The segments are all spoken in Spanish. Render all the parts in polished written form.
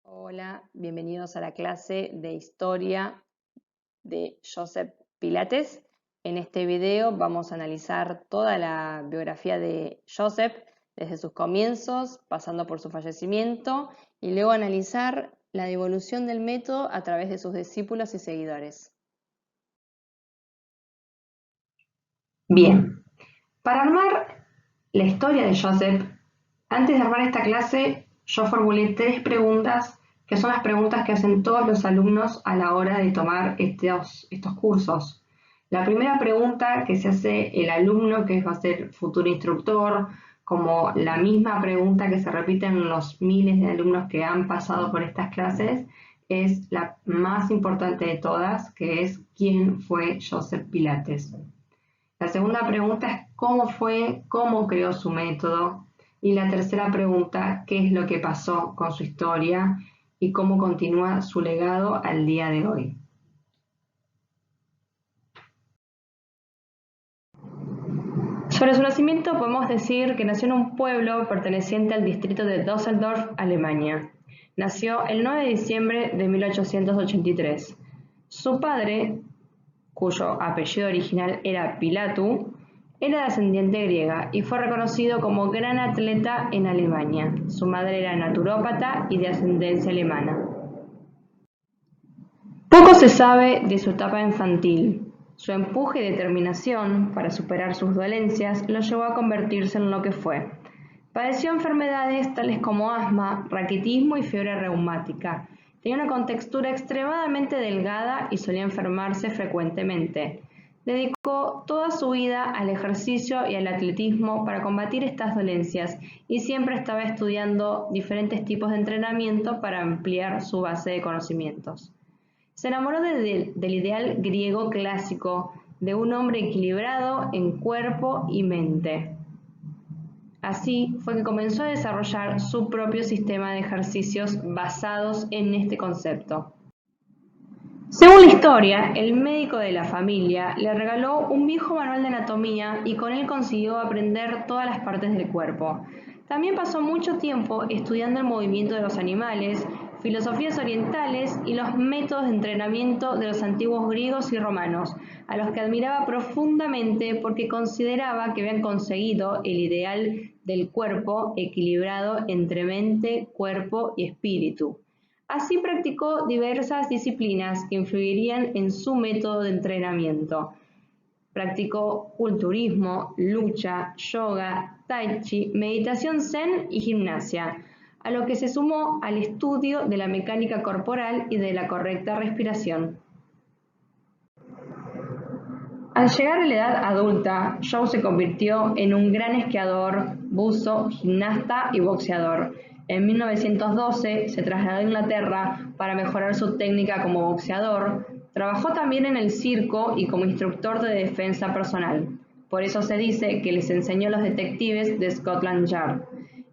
Hola, bienvenidos a la clase de Historia de Joseph Pilates. En este video vamos a analizar toda la biografía de Joseph, desde sus comienzos, pasando por su fallecimiento, y luego analizar la evolución del método a través de sus discípulos y seguidores. Bien, para armar la historia de Joseph, antes de armar esta clase, yo formulé 3 preguntas, que son las preguntas que hacen todos los alumnos a la hora de tomar estos cursos. La primera pregunta que se hace el alumno, que va a ser futuro instructor, como la misma pregunta que se repite en los miles de alumnos que han pasado por estas clases, es la más importante de todas, que es ¿quién fue Joseph Pilates? La segunda pregunta es cómo fue, cómo creó su método. Y la tercera pregunta, qué es lo que pasó con su historia y cómo continúa su legado al día de hoy. Sobre su nacimiento podemos decir que nació en un pueblo perteneciente al distrito de Düsseldorf, Alemania. Nació el 9 de diciembre de 1883. Su padre, cuyo apellido original era Pilatu, era de ascendiente griega y fue reconocido como gran atleta en Alemania. Su madre era naturópata y de ascendencia alemana. Poco se sabe de su etapa infantil. Su empuje y determinación para superar sus dolencias lo llevó a convertirse en lo que fue. Padeció enfermedades tales como asma, raquitismo y fiebre reumática. Tenía una contextura extremadamente delgada y solía enfermarse frecuentemente. Dedicó toda su vida al ejercicio y al atletismo para combatir estas dolencias y siempre estaba estudiando diferentes tipos de entrenamiento para ampliar su base de conocimientos. Se enamoró del ideal griego clásico de un hombre equilibrado en cuerpo y mente. Así fue que comenzó a desarrollar su propio sistema de ejercicios basados en este concepto. Según la historia, el médico de la familia le regaló un viejo manual de anatomía y con él consiguió aprender todas las partes del cuerpo. También pasó mucho tiempo estudiando el movimiento de los animales, filosofías orientales y los métodos de entrenamiento de los antiguos griegos y romanos, a los que admiraba profundamente porque consideraba que habían conseguido el ideal del cuerpo equilibrado entre mente, cuerpo y espíritu. Así practicó diversas disciplinas que influirían en su método de entrenamiento. Practicó culturismo, lucha, yoga, tai chi, meditación zen y gimnasia, a lo que se sumó al estudio de la mecánica corporal y de la correcta respiración. Al llegar a la edad adulta, Joe se convirtió en un gran esquiador, buzo, gimnasta y boxeador. En 1912 se trasladó a Inglaterra para mejorar su técnica como boxeador. Trabajó también en el circo y como instructor de defensa personal. Por eso se dice que les enseñó a los detectives de Scotland Yard.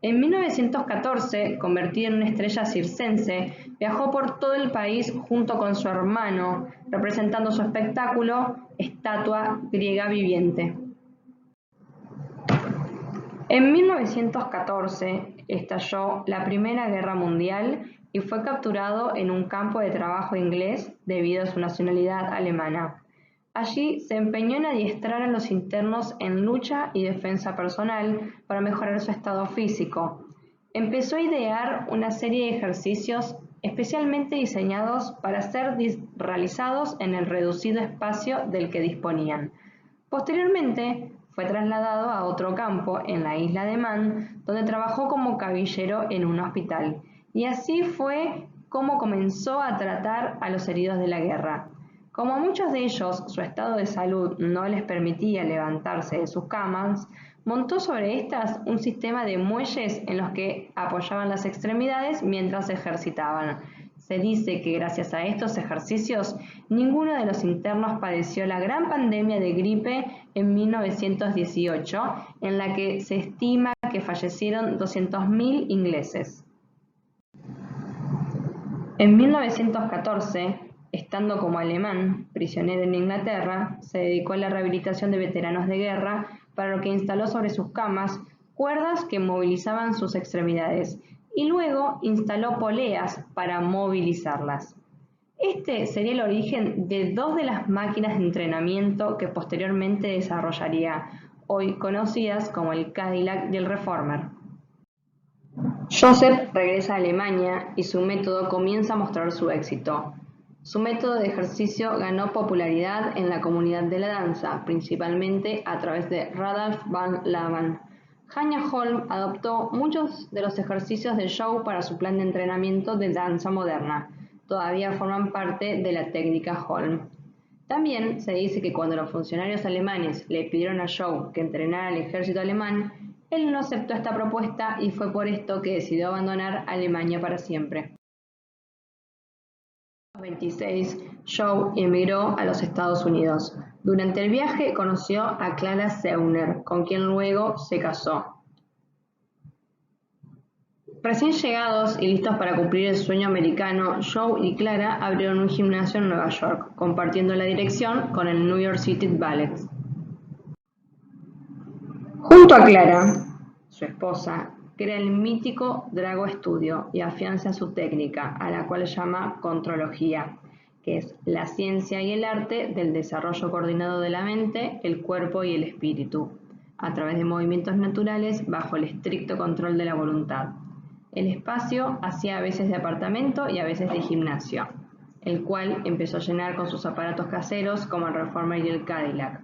En 1914, convertido en una estrella circense, viajó por todo el país junto con su hermano, representando su espectáculo Estatua griega viviente. En 1914 estalló la Primera Guerra Mundial y fue capturado en un campo de trabajo inglés debido a su nacionalidad alemana. Allí se empeñó en adiestrar a los internos en lucha y defensa personal para mejorar su estado físico. Empezó a idear una serie de ejercicios especialmente diseñados para ser realizados en el reducido espacio del que disponían. Posteriormente, fue trasladado a otro campo en la isla de Man, donde trabajó como caballero en un hospital. Y así fue como comenzó a tratar a los heridos de la guerra. Como a muchos de ellos su estado de salud no les permitía levantarse de sus camas, montó sobre estas un sistema de muelles en los que apoyaban las extremidades mientras se ejercitaban. Se dice que gracias a estos ejercicios, ninguno de los internos padeció la gran pandemia de gripe en 1918, en la que se estima que fallecieron 200.000 ingleses. En 1914, estando como alemán, prisionero en Inglaterra, se dedicó a la rehabilitación de veteranos de guerra, para lo que instaló sobre sus camas cuerdas que movilizaban sus extremidades y luego instaló poleas para movilizarlas. Este sería el origen de dos de las máquinas de entrenamiento que posteriormente desarrollaría, hoy conocidas como el Cadillac y el Reformer. Joseph regresa a Alemania y su método comienza a mostrar su éxito. Su método de ejercicio ganó popularidad en la comunidad de la danza, principalmente a través de Rudolf van Laban. Hanya Holm adoptó muchos de los ejercicios de Shaw para su plan de entrenamiento de danza moderna. Todavía forman parte de la técnica Holm. También se dice que cuando los funcionarios alemanes le pidieron a Shaw que entrenara al ejército alemán, él no aceptó esta propuesta y fue por esto que decidió abandonar Alemania para siempre. En 1926, Shaw emigró a los Estados Unidos. Durante el viaje conoció a Clara Zeuner, con quien luego se casó. Recién llegados y listos para cumplir el sueño americano, Shaw y Clara abrieron un gimnasio en Nueva York, compartiendo la dirección con el New York City Ballet. Junto a Clara, su esposa, crea el mítico Drago Studio y afianza su técnica, a la cual llama contrología, que es la ciencia y el arte del desarrollo coordinado de la mente, el cuerpo y el espíritu, a través de movimientos naturales bajo el estricto control de la voluntad. El espacio hacía a veces de apartamento y a veces de gimnasio, el cual empezó a llenar con sus aparatos caseros como el Reformer y el Cadillac.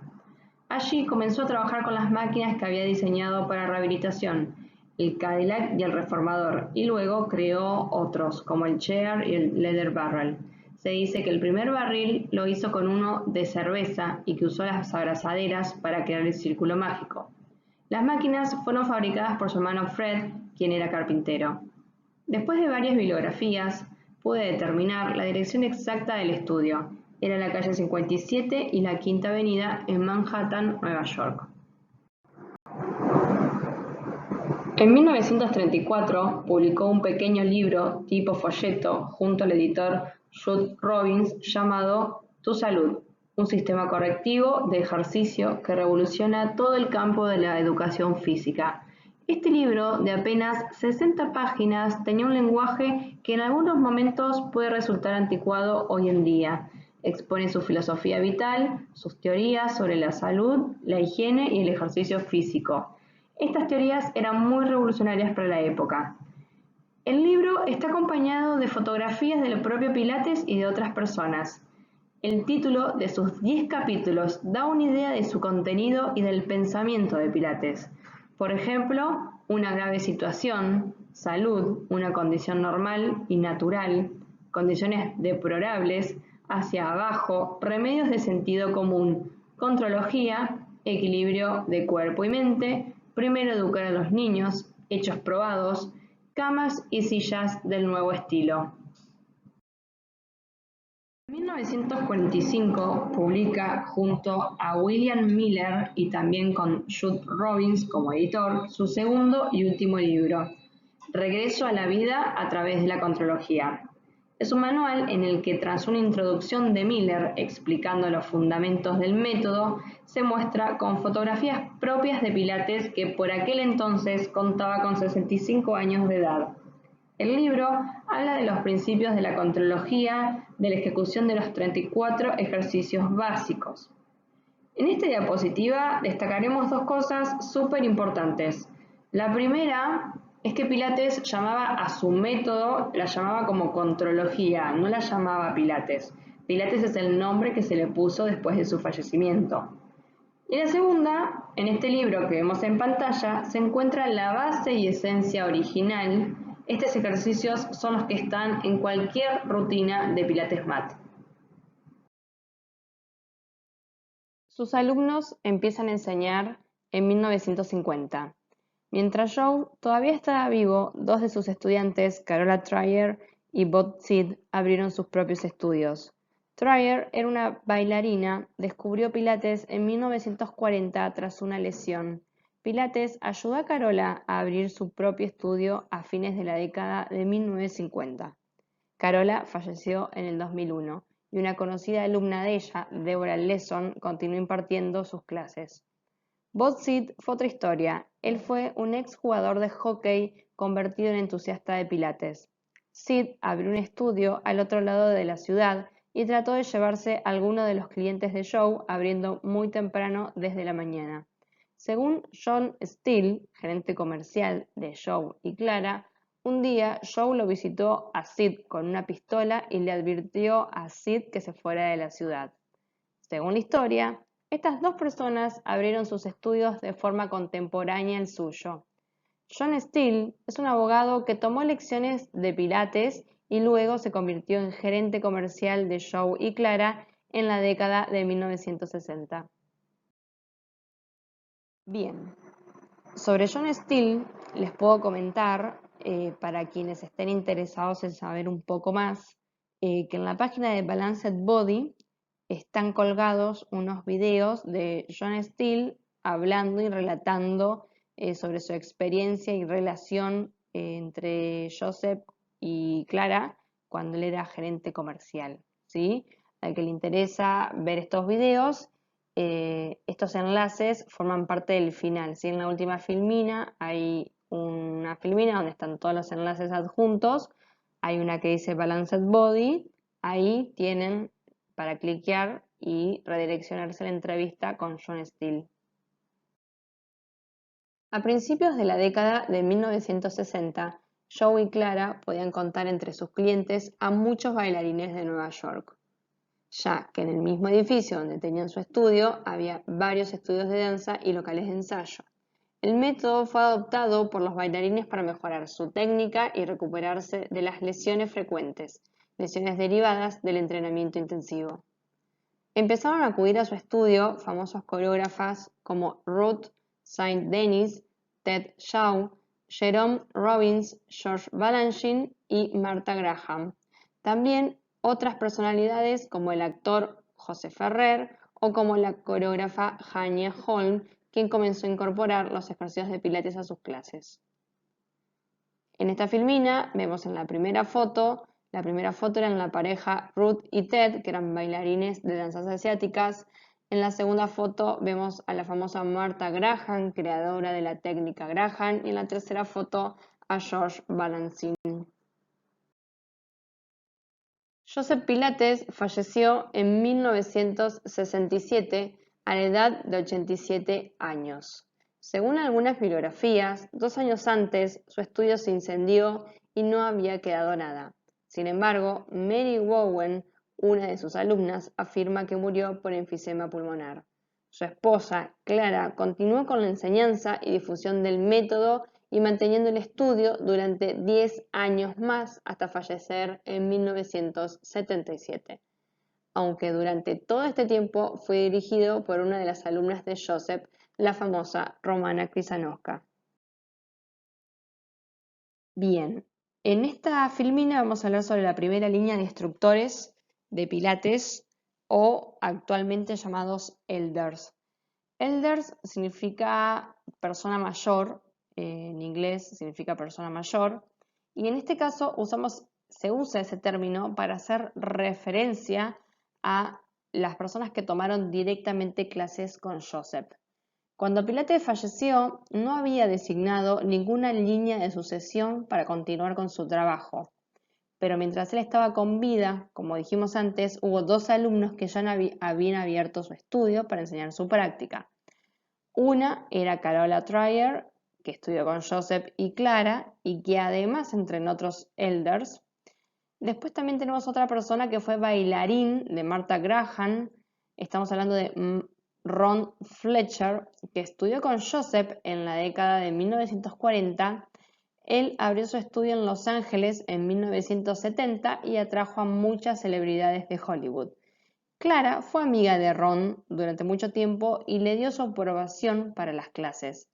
Allí comenzó a trabajar con las máquinas que había diseñado para rehabilitación, el Cadillac y el Reformador, y luego creó otros, como el Chair y el Leather Barrel. Se dice que el primer barril lo hizo con uno de cerveza y que usó las abrazaderas para crear el círculo mágico. Las máquinas fueron fabricadas por su hermano Fred, quien era carpintero. Después de varias bibliografías, pude determinar la dirección exacta del estudio. Era la calle 57 y la Quinta Avenida en Manhattan, Nueva York. En 1934 publicó un pequeño libro tipo folleto junto al editor Judd Robbins llamado Tu Salud, un sistema correctivo de ejercicio que revoluciona todo el campo de la educación física. Este libro, de apenas 60 páginas, tenía un lenguaje que en algunos momentos puede resultar anticuado hoy en día. Expone su filosofía vital, sus teorías sobre la salud, la higiene y el ejercicio físico. Estas teorías eran muy revolucionarias para la época. El libro está acompañado de fotografías del propio Pilates y de otras personas. El título de sus 10 capítulos da una idea de su contenido y del pensamiento de Pilates. Por ejemplo, una grave situación, salud, una condición normal y natural, condiciones deplorables, hacia abajo, remedios de sentido común, contrología, equilibrio de cuerpo y mente, primero educar a los niños, hechos probados, camas y sillas del nuevo estilo. En 1945 publica junto a William Miller y también con Judd Robbins como editor su segundo y último libro, Regreso a la vida a través de la contrología. Es un manual en el que tras una introducción de Miller explicando los fundamentos del método, se muestra con fotografías propias de Pilates que por aquel entonces contaba con 65 años de edad. El libro habla de los principios de la contrología, de la ejecución de los 34 ejercicios básicos. En esta diapositiva destacaremos dos cosas súper importantes. La primera es que Pilates llamaba a su método, la llamaba como contrología, no la llamaba Pilates. Pilates es el nombre que se le puso después de su fallecimiento. Y la segunda, en este libro que vemos en pantalla, se encuentra la base y esencia original. Estos ejercicios son los que están en cualquier rutina de Pilates Mat. Sus alumnos empiezan a enseñar en 1950. Mientras Shaw todavía estaba vivo, dos de sus estudiantes, Carola Trier y Bob Sid, abrieron sus propios estudios. Trier era una bailarina, descubrió Pilates en 1940 tras una lesión. Pilates ayudó a Carola a abrir su propio estudio a fines de la década de 1950. Carola falleció en el 2001 y una conocida alumna de ella, Deborah Lesson, continuó impartiendo sus clases. Bob Sid fue otra historia. Él fue un ex jugador de hockey convertido en entusiasta de Pilates. Sid abrió un estudio al otro lado de la ciudad y trató de llevarse a alguno de los clientes de Joe abriendo muy temprano desde la mañana. Según John Steele, gerente comercial de Joe y Clara, un día Joe lo visitó a Sid con una pistola y le advirtió a Sid que se fuera de la ciudad. Según la historia, estas dos personas abrieron sus estudios de forma contemporánea al suyo. John Steele es un abogado que tomó lecciones de Pilates y luego se convirtió en gerente comercial de Joe y Clara en la década de 1960. Bien, sobre John Steele les puedo comentar, para quienes estén interesados en saber un poco más, que en la página de Balanced Body están colgados unos videos de John Steele hablando y relatando sobre su experiencia y relación entre Joseph y Clara cuando él era gerente comercial, ¿sí? Al que le interesa ver estos videos, estos enlaces forman parte del final, ¿sí? En la última filmina hay una filmina donde están todos los enlaces adjuntos, hay una que dice Balanced Body, ahí tienen para cliquear y redireccionarse a la entrevista con John Steele. A principios de la década de 1960, Joe y Clara podían contar entre sus clientes a muchos bailarines de Nueva York, ya que en el mismo edificio donde tenían su estudio había varios estudios de danza y locales de ensayo. El método fue adoptado por los bailarines para mejorar su técnica y recuperarse de las lesiones frecuentes, lesiones derivadas del entrenamiento intensivo. Empezaron a acudir a su estudio famosos coreógrafas como Ruth Saint-Denis, Ted Shaw, Jerome Robbins, George Balanchine y Martha Graham. También otras personalidades como el actor José Ferrer o como la coreógrafa Janie Holm, quien comenzó a incorporar los ejercicios de pilates a sus clases. En esta filmina vemos en la primera foto eran la pareja Ruth y Ted, que eran bailarines de danzas asiáticas. En la segunda foto vemos a la famosa Martha Graham, creadora de la técnica Graham. Y en la tercera foto a George Balanchine. Joseph Pilates falleció en 1967 a la edad de 87 años. Según algunas bibliografías, 2 años antes su estudio se incendió y no había quedado nada. Sin embargo, Mary Wowen, una de sus alumnas, afirma que murió por enfisema pulmonar. Su esposa, Clara, continuó con la enseñanza y difusión del método y manteniendo el estudio durante 10 años más hasta fallecer en 1977, aunque durante todo este tiempo fue dirigido por una de las alumnas de Joseph, la famosa Romana Krysanowska. Bien, en esta filmina vamos a hablar sobre la primera línea de instructores de Pilates o actualmente llamados Elders. Elders significa persona mayor, en inglés significa persona mayor, y en este caso se usa ese término para hacer referencia a las personas que tomaron directamente clases con Joseph. Cuando Pilates falleció, no había designado ninguna línea de sucesión para continuar con su trabajo. Pero mientras él estaba con vida, como dijimos antes, hubo 2 alumnos que ya habían abierto su estudio para enseñar su práctica. Una era Carola Trier, que estudió con Joseph y Clara y que además entrenó otros elders. Después también tenemos otra persona que fue bailarín de Martha Graham. Estamos hablando de Ron Fletcher, que estudió con Joseph en la década de 1940. Él abrió su estudio en Los Ángeles en 1970 y atrajo a muchas celebridades de Hollywood. Clara fue amiga de Ron durante mucho tiempo y le dio su aprobación para las clases.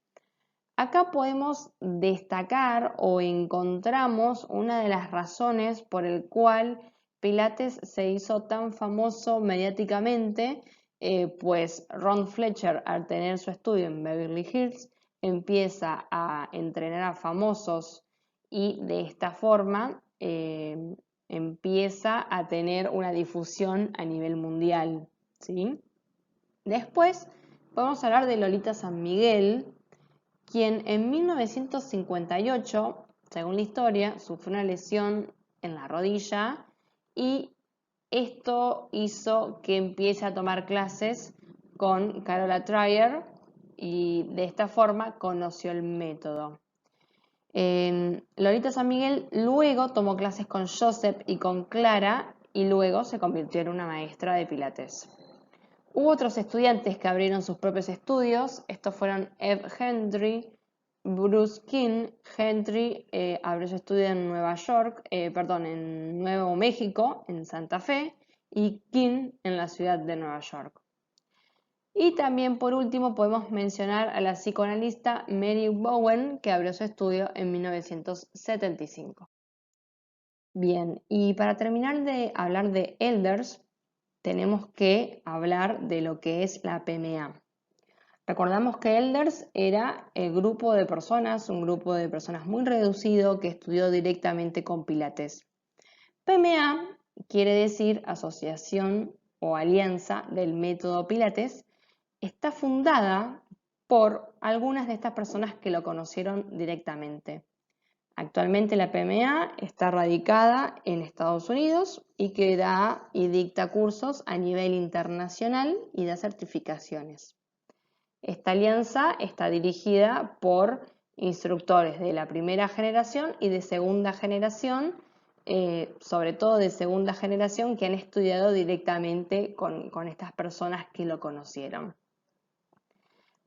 Acá podemos destacar o encontramos una de las razones por el cual Pilates se hizo tan famoso mediáticamente, pues Ron Fletcher, al tener su estudio en Beverly Hills, empieza a entrenar a famosos y de esta forma empieza a tener una difusión a nivel mundial, ¿sí? Después podemos hablar de Lolita San Miguel, quien en 1958 según la historia, sufrió una lesión en la rodilla y esto hizo que empiece a tomar clases con Carola Trier y de esta forma conoció el método. Lolita San Miguel luego tomó clases con Joseph y con Clara y luego se convirtió en una maestra de pilates. Hubo otros estudiantes que abrieron sus propios estudios. Estos fueron Eve Hendry, Bruce King. Hendry abrió su estudio en en Nuevo México, en Santa Fe, y King en la ciudad de Nueva York. Y también por último podemos mencionar a la psicoanalista Mary Bowen, que abrió su estudio en 1975. Bien, y para terminar de hablar de elders, tenemos que hablar de lo que es la PMA. Recordamos que elders era el grupo de personas, un grupo de personas muy reducido que estudió directamente con Pilates. PMA quiere decir Asociación o Alianza del Método Pilates. Está fundada por algunas de estas personas que lo conocieron directamente. Actualmente la PMA está radicada en Estados Unidos y que da y dicta cursos a nivel internacional y da certificaciones. Esta alianza está dirigida por instructores de la primera generación y de segunda generación, sobre todo de segunda generación, que han estudiado directamente con estas personas que lo conocieron.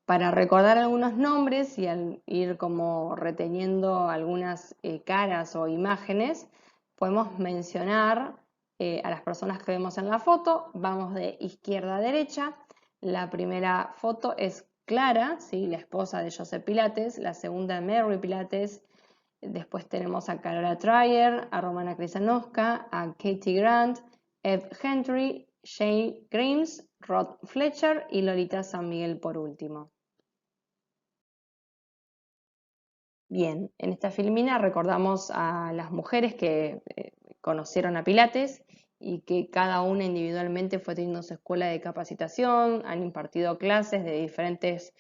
Para recordar algunos nombres y al ir como reteniendo algunas caras o imágenes, podemos mencionar a las personas que vemos en la foto. Vamos de izquierda a derecha. La primera foto es Clara, ¿sí? La esposa de Joseph Pilates. La segunda, Mary Pilates. Después tenemos a Carola Trier, a Romana Krysanowska, a Katie Grant, Eve Hendry, Shay Grimes, Rod Fletcher y Lolita San Miguel por último. Bien, en esta filmina recordamos a las mujeres que conocieron a Pilates y que cada una individualmente fue teniendo su escuela de capacitación, han impartido clases de diferentes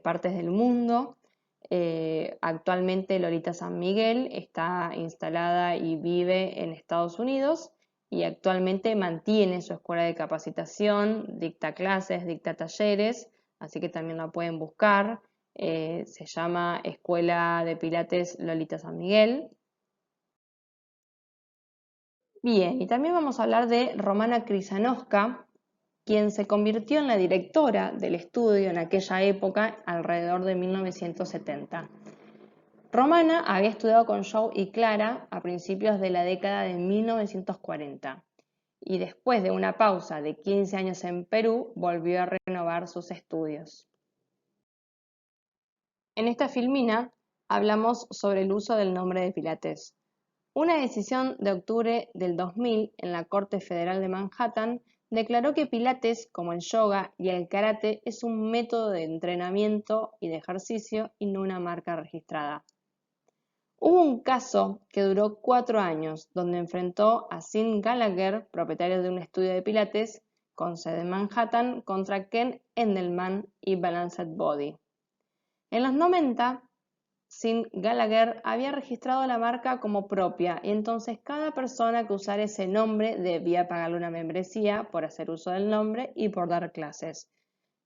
partes del mundo. Actualmente Lolita San Miguel está instalada y vive en Estados Unidos y actualmente mantiene su escuela de capacitación, dicta clases, dicta talleres, así que también la pueden buscar. Se llama Escuela de Pilates Lolita San Miguel. Bien, y también vamos a hablar de Romana Krysanowska, quien se convirtió en la directora del estudio en aquella época, alrededor de 1970. Romana había estudiado con Joe y Clara a principios de la década de 1940 y después de una pausa de 15 años en Perú, volvió a renovar sus estudios. En esta filmina hablamos sobre el uso del nombre de Pilates. Una decisión de octubre del 2000 en la Corte Federal de Manhattan declaró que Pilates, como el yoga y el karate, es un método de entrenamiento y de ejercicio y no una marca registrada. Hubo un caso que duró 4 años, donde enfrentó a Sean Gallagher, propietario de un estudio de Pilates con sede en Manhattan, contra Ken Endelman y Balanced Body. En los 90, Sean Gallagher había registrado la marca como propia y entonces cada persona que usara ese nombre debía pagarle una membresía por hacer uso del nombre y por dar clases.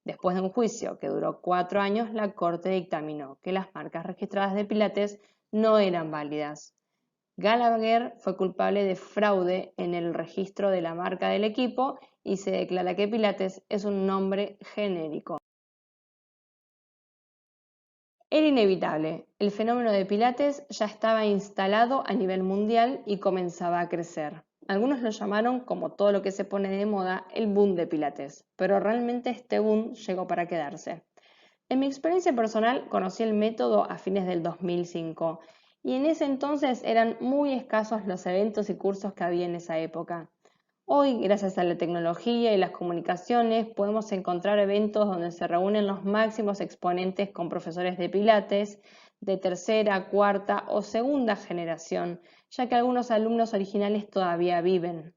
Después de un juicio que duró 4 años, la Corte dictaminó que las marcas registradas de Pilates no eran válidas. Gallagher fue culpable de fraude en el registro de la marca del equipo y se declara que Pilates es un nombre genérico. Era inevitable, el fenómeno de Pilates ya estaba instalado a nivel mundial y comenzaba a crecer. Algunos lo llamaron, como todo lo que se pone de moda, el boom de Pilates, pero realmente este boom llegó para quedarse. En mi experiencia personal conocí el método a fines del 2005 y en ese entonces eran muy escasos los eventos y cursos que había en esa época. Hoy, gracias a la tecnología y las comunicaciones, podemos encontrar eventos donde se reúnen los máximos exponentes con profesores de Pilates de tercera, cuarta o segunda generación, ya que algunos alumnos originales todavía viven.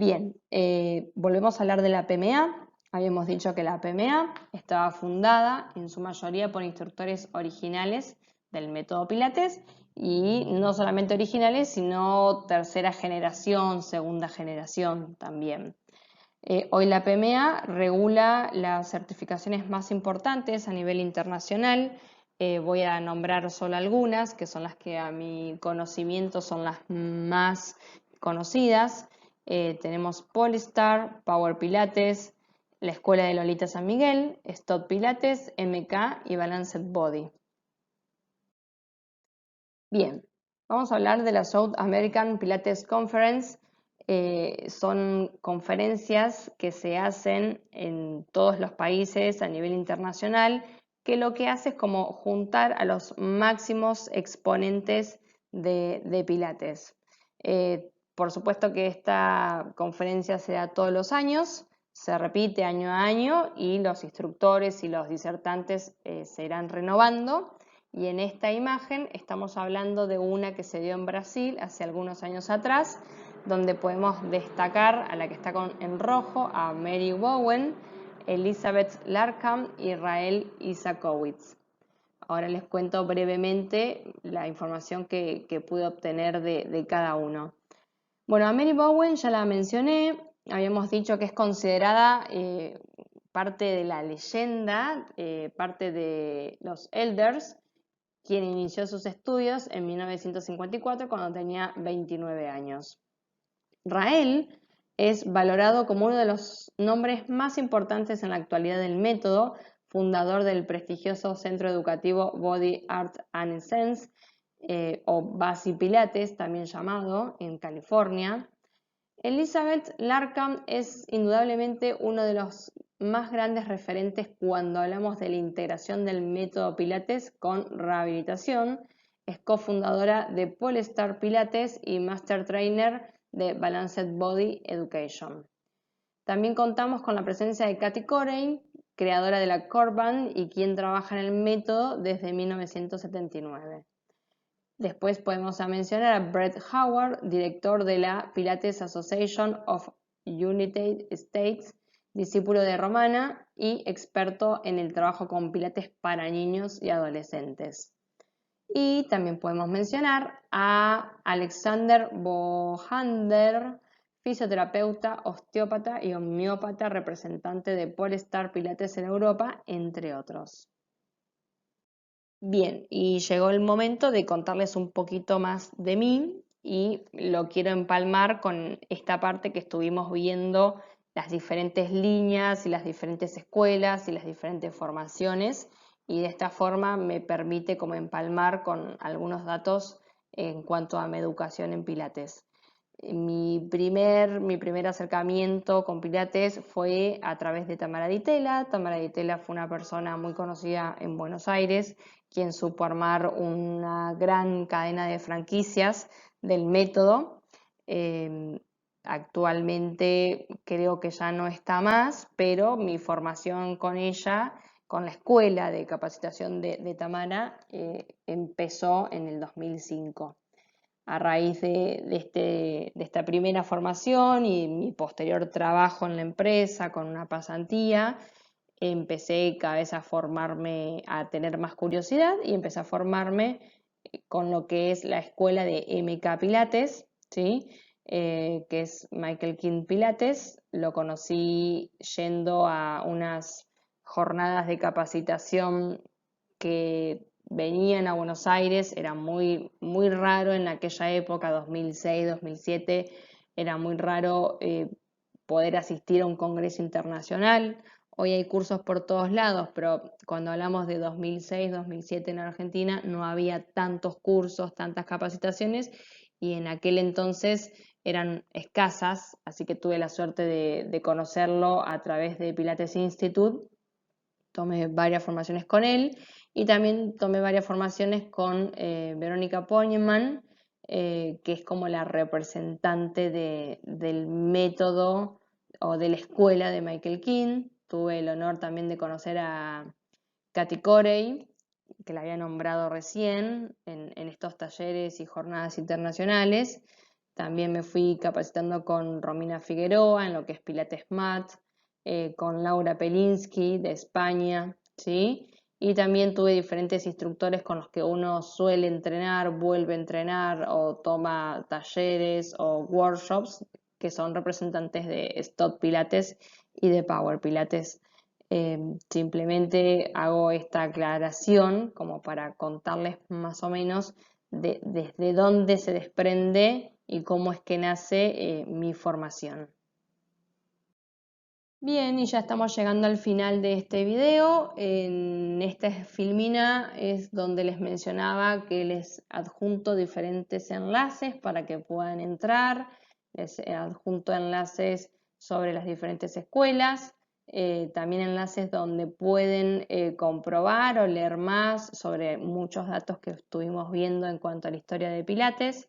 Bien, volvemos a hablar de la PMA. Habíamos dicho que la PMA estaba fundada en su mayoría por instructores originales del método Pilates y no solamente originales, sino tercera generación, segunda generación también. Hoy la PMA regula las certificaciones más importantes a nivel internacional. Voy a nombrar solo algunas, que son las que a mi conocimiento son las más conocidas. Tenemos Polestar, Power Pilates, la Escuela de Lolita San Miguel, Stott Pilates, MK y Balanced Body. Bien, vamos a hablar de la South American Pilates Conference. Son conferencias que se hacen en todos los países a nivel internacional, que lo que hace es como juntar a los máximos exponentes de Pilates. Por supuesto que esta conferencia se da todos los años, se repite año a año y los instructores y los disertantes se irán renovando. Y en esta imagen estamos hablando de una que se dio en Brasil hace algunos años atrás, donde podemos destacar a la que está en rojo, a Mary Bowen, Elizabeth Larkham y Rael Isakowicz. Ahora les cuento brevemente la información que pude obtener de cada uno. Bueno, a Mary Bowen ya la mencioné, habíamos dicho que es considerada parte de la leyenda, parte de los elders, quien inició sus estudios en 1954 cuando tenía 29 años. Rael es valorado como uno de los nombres más importantes en la actualidad del método, fundador del prestigioso centro educativo Body Art and Sense, o Basi Pilates, también llamado, en California. Elizabeth Larkham es indudablemente uno de los más grandes referentes cuando hablamos de la integración del método Pilates con rehabilitación. Es cofundadora de Polestar Pilates y Master Trainer de Balanced Body Education. También contamos con la presencia de Katie Corey, creadora de la Core Band y quien trabaja en el método desde 1979. Después podemos mencionar a Brett Howard, director de la Pilates Association of United States, discípulo de Romana y experto en el trabajo con pilates para niños y adolescentes. Y también podemos mencionar a Alexander Bohander, fisioterapeuta, osteópata y homeópata, representante de Polestar Pilates en Europa, entre otros. Bien, y llegó el momento de contarles un poquito más de mí y lo quiero empalmar con esta parte que estuvimos viendo, las diferentes líneas y las diferentes escuelas y las diferentes formaciones, y de esta forma me permite como empalmar con algunos datos en cuanto a mi educación en Pilates. Mi primer acercamiento con Pilates fue a través de Tamara Di Tella. Tamara Di Tella fue una persona muy conocida en Buenos Aires, quien supo armar una gran cadena de franquicias del método. Actualmente creo que ya no está más, pero mi formación con ella, con la escuela de capacitación de Tamara, empezó en el 2005. A raíz de esta primera formación y mi posterior trabajo en la empresa con una pasantía, empecé cada vez a formarme, a tener más curiosidad y empecé a formarme con lo que es la escuela de MK Pilates, ¿sí? Que es Michael King Pilates. Lo conocí yendo a unas jornadas de capacitación que venían a Buenos Aires. Era muy, muy raro en aquella época, 2006, 2007, era muy raro poder asistir a un congreso internacional. Hoy hay cursos por todos lados, pero cuando hablamos de 2006, 2007 en Argentina, no había tantos cursos, tantas capacitaciones, y en aquel entonces eran escasas, así que tuve la suerte de conocerlo a través de Pilates Institute. Tomé varias formaciones con él y también tomé varias formaciones con Verónica Poñeman, que es como la representante del método o de la escuela de Michael King. Tuve el honor también de conocer a Katie Corey, que la había nombrado recién en estos talleres y jornadas internacionales. También me fui capacitando con Romina Figueroa en lo que es Pilates Mat, con Laura Pelinsky de España, ¿sí? Y también tuve diferentes instructores con los que uno suele entrenar, vuelve a entrenar o toma talleres o workshops que son representantes de Stott Pilates y de Power Pilates. Simplemente hago esta aclaración como para contarles más o menos desde dónde se desprende y cómo es que nace mi formación. Bien, y ya estamos llegando al final de este video. En esta filmina es donde les mencionaba que les adjunto diferentes enlaces para que puedan entrar. Les adjunto enlaces sobre las diferentes escuelas, también enlaces donde pueden comprobar o leer más sobre muchos datos que estuvimos viendo en cuanto a la historia de Pilates.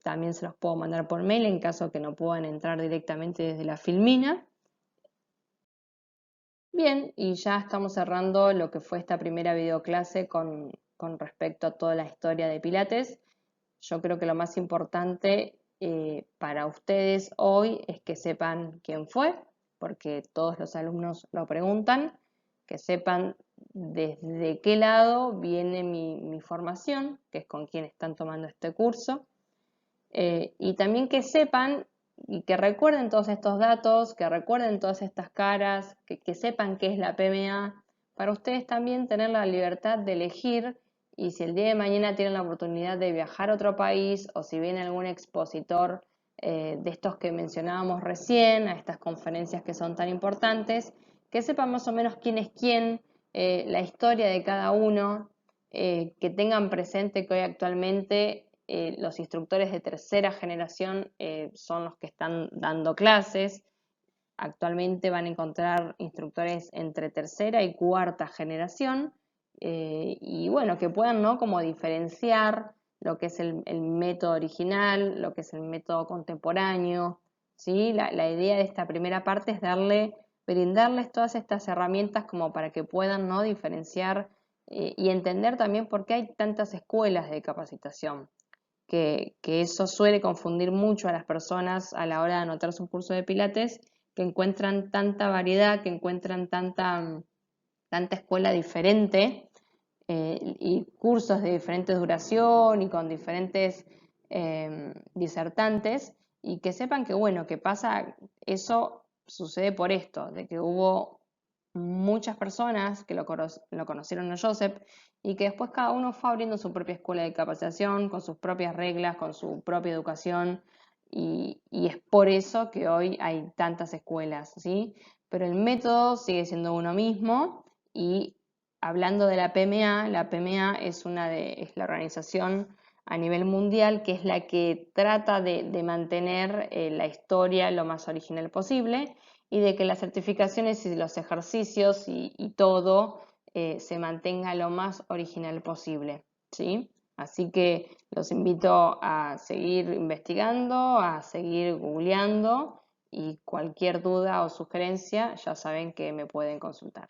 También se los puedo mandar por mail en caso que no puedan entrar directamente desde la filmina. Bien, y ya estamos cerrando lo que fue esta primera videoclase con respecto a toda la historia de Pilates. Yo creo que lo más importante para ustedes hoy es que sepan quién fue, porque todos los alumnos lo preguntan, que sepan desde qué lado viene mi formación, que es con quién están tomando este curso, y también que sepan y que recuerden todos estos datos, que recuerden todas estas caras, que sepan qué es la PMA, para ustedes también tener la libertad de elegir y si el día de mañana tienen la oportunidad de viajar a otro país o si viene algún expositor de estos que mencionábamos recién, a estas conferencias que son tan importantes, que sepan más o menos quién es quién, la historia de cada uno, que tengan presente que hoy actualmente los instructores de tercera generación son los que están dando clases. Actualmente van a encontrar instructores entre tercera y cuarta generación y bueno, que puedan, ¿no?, como diferenciar lo que es el método original, lo que es el método contemporáneo, ¿sí? La idea de esta primera parte es brindarles todas estas herramientas como para que puedan, ¿no?, diferenciar y entender también por qué hay tantas escuelas de capacitación. Que eso suele confundir mucho a las personas a la hora de anotarse un curso de Pilates, que encuentran tanta variedad, que encuentran tanta escuela diferente y cursos de diferente duración y con diferentes disertantes, y que sepan que, bueno, que pasa, eso sucede por esto, de que hubo muchas personas que lo conocieron a Joseph y que después cada uno fue abriendo su propia escuela de capacitación, con sus propias reglas, con su propia educación, y es por eso que hoy hay tantas escuelas, ¿sí? Pero el método sigue siendo uno mismo y hablando de la PMA es la organización a nivel mundial que es la que trata de mantener la historia lo más original posible y de que las certificaciones y los ejercicios y todo se mantenga lo más original posible, ¿sí? Así que los invito a seguir investigando, a seguir googleando y cualquier duda o sugerencia ya saben que me pueden consultar.